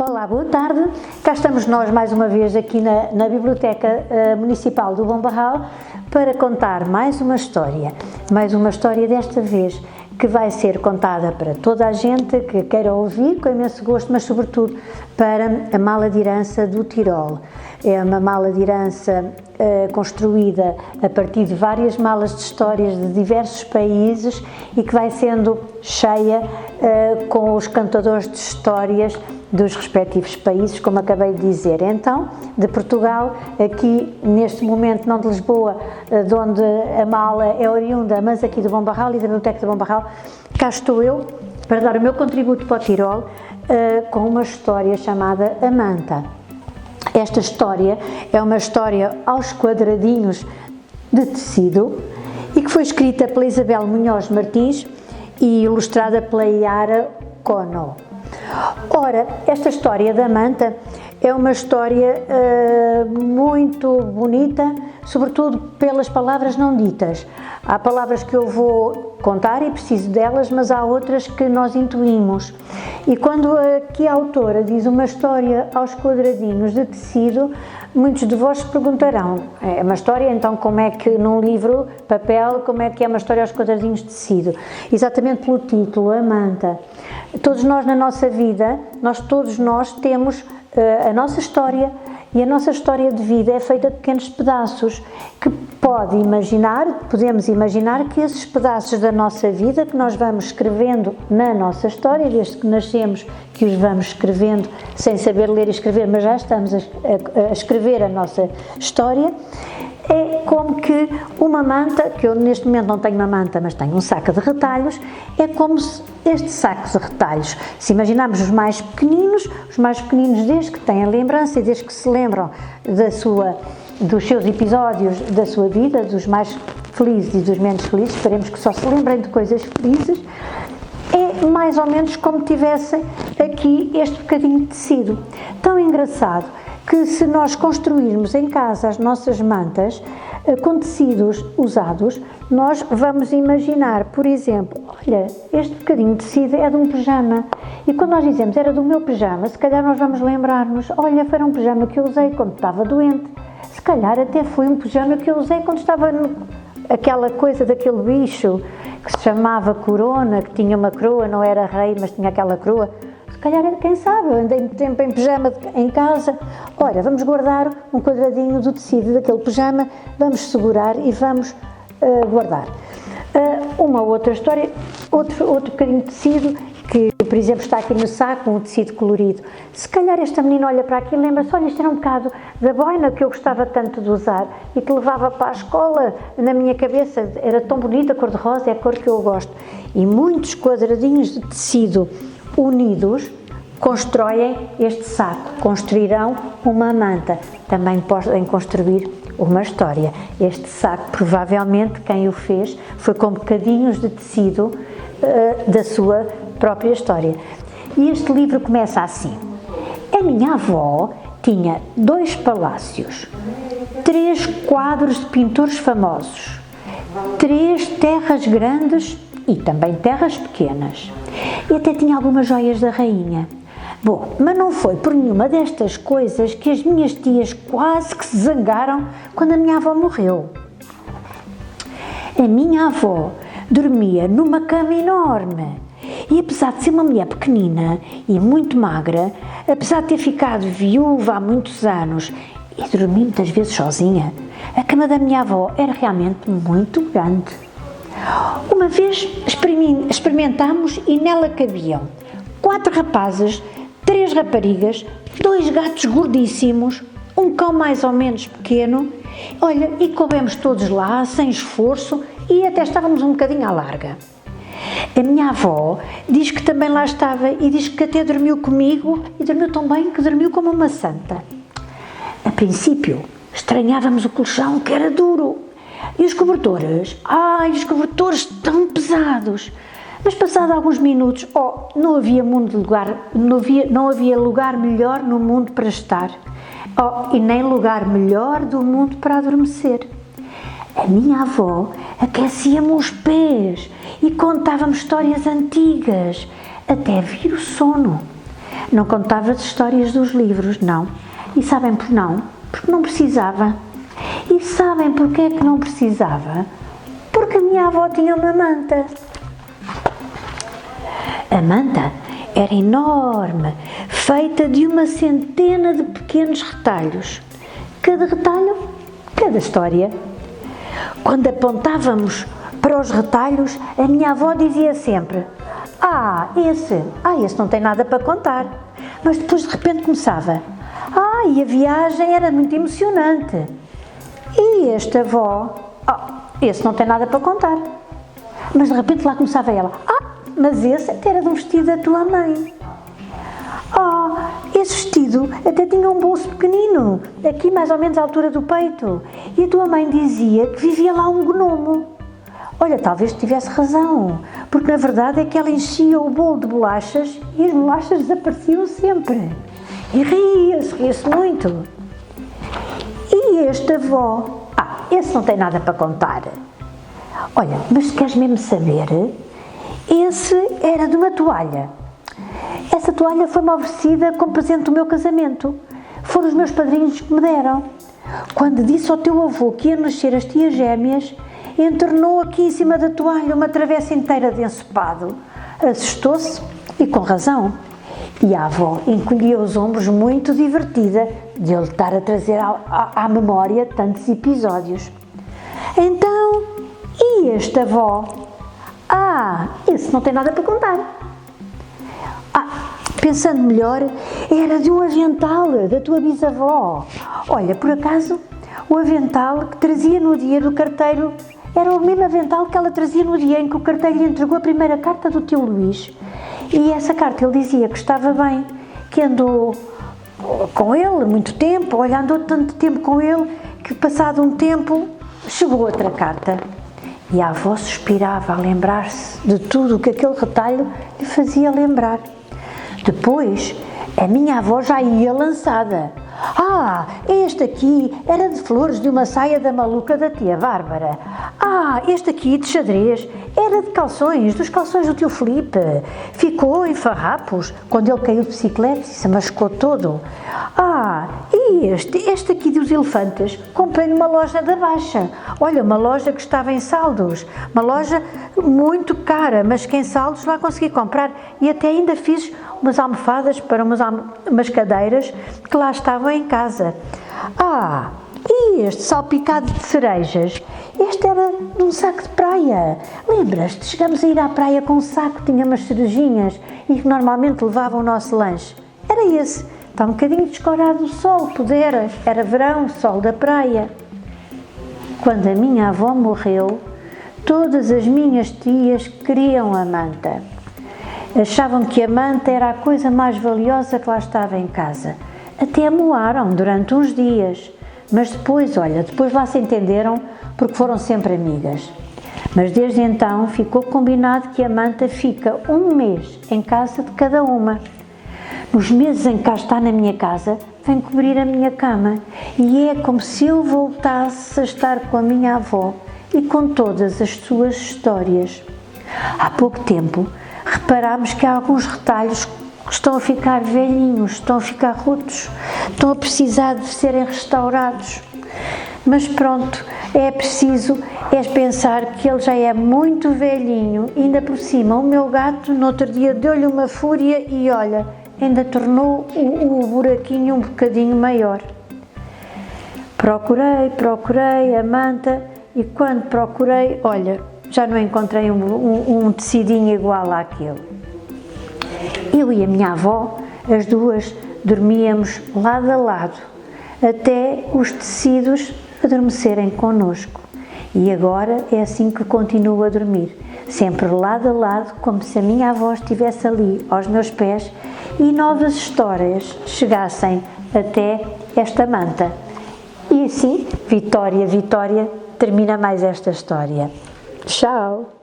Olá, boa tarde. Cá estamos nós mais uma vez aqui na Biblioteca Municipal do Bom Barral para contar mais uma história desta vez que vai ser contada para toda a gente que queira ouvir com imenso gosto, mas sobretudo para a mala de herança do Tirol. É uma mala de herança construída a partir de várias malas de histórias de diversos países e que vai sendo cheia com os cantadores de histórias dos respectivos países, como acabei de dizer. Então, de Portugal, aqui neste momento, não de Lisboa, de onde a mala é oriunda, mas aqui do Bom Barral e da Biblioteca do Bom Barral, cá estou eu para dar o meu contributo para o Tirol com uma história chamada A Manta. Esta história é uma história aos quadradinhos de tecido e que foi escrita pela Isabel Munhoz Martins e ilustrada pela Yara Cono. Ora, esta história da manta é uma história muito bonita, sobretudo pelas palavras não ditas. Há palavras que eu vou contar e preciso delas, mas há outras que nós intuímos. E quando aqui a autora diz uma história aos quadradinhos de tecido, muitos de vós se perguntarão, é uma história, então como é que num livro, papel, como é que é uma história aos quadradinhos de tecido? Exatamente pelo título, a manta. Todos nós na nossa vida, todos nós temos a nossa história, e a nossa história de vida é feita de pequenos pedaços que podemos imaginar que esses pedaços da nossa vida que nós vamos escrevendo na nossa história, desde que nascemos que os vamos escrevendo sem saber ler e escrever, mas já estamos a escrever a nossa história, é como que uma manta, que eu neste momento não tenho uma manta, mas tenho um saco de retalhos, é como se este saco de retalhos, se imaginarmos os mais pequeninos desde que têm a lembrança e desde que se lembram dos seus episódios da sua vida, dos mais felizes e dos menos felizes, esperemos que só se lembrem de coisas felizes, é mais ou menos como tivessem aqui este bocadinho de tecido. Tão engraçado que se nós construirmos em casa as nossas mantas com tecidos usados, nós vamos imaginar, por exemplo, olha, este bocadinho de tecido é de um pijama, e quando nós dizemos era do meu pijama, se calhar nós vamos lembrar-nos, olha, foi um pijama que eu usei quando estava doente, se calhar até foi um pijama que eu usei quando estava aquela coisa daquele bicho que se chamava corona, que tinha uma coroa, não era rei, mas tinha aquela coroa. Se calhar, quem sabe, eu andei muito tempo em pijama em casa. Ora, vamos guardar um quadradinho do tecido daquele pijama, vamos segurar e vamos guardar. Uma outra história, outro bocadinho de tecido, que, por exemplo, está aqui no saco, um tecido colorido. Se calhar esta menina olha para aqui e lembra-se, olha, isto era um bocado da boina que eu gostava tanto de usar e que levava para a escola, na minha cabeça, era tão bonita, cor-de-rosa, é a cor que eu gosto. E muitos quadradinhos de tecido unidos constroem este saco, construirão uma manta, também podem construir uma história. Este saco, provavelmente, quem o fez foi com bocadinhos de tecido da sua própria história. E este livro começa assim: a minha avó tinha 2 palácios, 3 quadros de pintores famosos, 3 terras grandes e também terras pequenas. E até tinha algumas joias da rainha. Bom, mas não foi por nenhuma destas coisas que as minhas tias quase que se zangaram quando a minha avó morreu. A minha avó dormia numa cama enorme e, apesar de ser uma mulher pequenina e muito magra, apesar de ter ficado viúva há muitos anos e dormir muitas vezes sozinha, a cama da minha avó era realmente muito grande. Uma vez experimentámos e nela cabiam 4 rapazes, 3 raparigas, 2 gatos gordíssimos, um cão mais ou menos pequeno. Olha, e coubemos todos lá, sem esforço, e até estávamos um bocadinho à larga. A minha avó diz que também lá estava e diz que até dormiu comigo e dormiu tão bem que dormiu como uma santa. A princípio, estranhávamos o colchão, que era duro. E os cobertores? Os cobertores tão pesados! Mas passado alguns minutos, não havia lugar melhor no mundo para estar. E nem lugar melhor do mundo para adormecer. A minha avó aquecia-me os pés e contava-me histórias antigas, até vir o sono. Não contava as histórias dos livros, não. E sabem por não? Porque não precisava. E sabem porquê que não precisava? Porque a minha avó tinha uma manta. A manta era enorme, feita de uma centena de pequenos retalhos. Cada retalho, cada história. Quando apontávamos para os retalhos, a minha avó dizia sempre: esse não tem nada para contar. Mas depois de repente começava: e a viagem era muito emocionante. E este, avó? Esse não tem nada para contar. Mas de repente lá começava ela: mas esse até era do vestido da tua mãe. Esse vestido até tinha um bolso pequenino, aqui mais ou menos à altura do peito. E a tua mãe dizia que vivia lá um gnomo. Olha, talvez tivesse razão, porque na verdade é que ela enchia o bolo de bolachas e as bolachas desapareciam sempre. E ria-se muito. E este, avó? Esse não tem nada para contar. Olha, mas se queres mesmo saber, esse era de uma toalha. Essa toalha foi-me oferecida como presente do meu casamento. Foram os meus padrinhos que me deram. Quando disse ao teu avô que ia nascer as tias gêmeas, entornou aqui em cima da toalha uma travessa inteira de ensopado. Assustou-se, e com razão. E a avó encolhia os ombros, muito divertida de ele estar a trazer à memória tantos episódios. Então, e este, avó? Esse não tem nada para contar. Pensando melhor, era de um avental da tua bisavó. Olha, por acaso, o avental que trazia no dia do carteiro era o mesmo avental que ela trazia no dia em que o carteiro lhe entregou a primeira carta do tio Luís. E essa carta ele dizia que estava bem, que andou com ele muito tempo, andou tanto tempo com ele, que passado um tempo chegou outra carta. E a avó suspirava a lembrar-se de tudo o que aquele retalho lhe fazia lembrar. Depois, a minha avó já ia lançada. Este aqui era de flores de uma saia da maluca da tia Bárbara. Este aqui de xadrez era de calções, dos calções do tio Filipe. Ficou em farrapos quando ele caiu de bicicleta e se machucou todo. E este aqui dos elefantes, comprei numa loja da Baixa. Olha, uma loja que estava em saldos. Uma loja muito cara, mas que em saldos lá consegui comprar. E até ainda fiz umas almofadas para umas cadeiras que lá estavam em casa. E este salpicado de cerejas? Este era de um saco de praia. Lembras-te? Chegamos a ir à praia com um saco, tinha umas cerejinhas e que normalmente levava o nosso lanche. Era esse. Está um bocadinho descorado o sol, pudera. Era verão, sol da praia. Quando a minha avó morreu, todas as minhas tias queriam a manta. Achavam que a manta era a coisa mais valiosa que lá estava em casa. Até a moaram durante uns dias. Mas depois lá se entenderam porque foram sempre amigas. Mas desde então ficou combinado que a manta fica um mês em casa de cada uma. Nos meses em que cá está na minha casa, vem cobrir a minha cama e é como se eu voltasse a estar com a minha avó e com todas as suas histórias. Há pouco tempo reparámos que há alguns retalhos que estão a ficar velhinhos, estão a ficar rotos, estão a precisar de serem restaurados. Mas pronto, é preciso pensar que ele já é muito velhinho, ainda por cima o meu gato no outro dia deu-lhe uma fúria e olha, ainda tornou o buraquinho um bocadinho maior. Procurei a manta e quando procurei, olha, já não encontrei um tecidinho igual àquele. Eu e a minha avó, as duas, dormíamos lado a lado, até os tecidos adormecerem connosco. E agora é assim que continuo a dormir, sempre lado a lado, como se a minha avó estivesse ali, aos meus pés, e novas histórias chegassem até esta manta. E assim, Vitória, termina mais esta história. Tchau!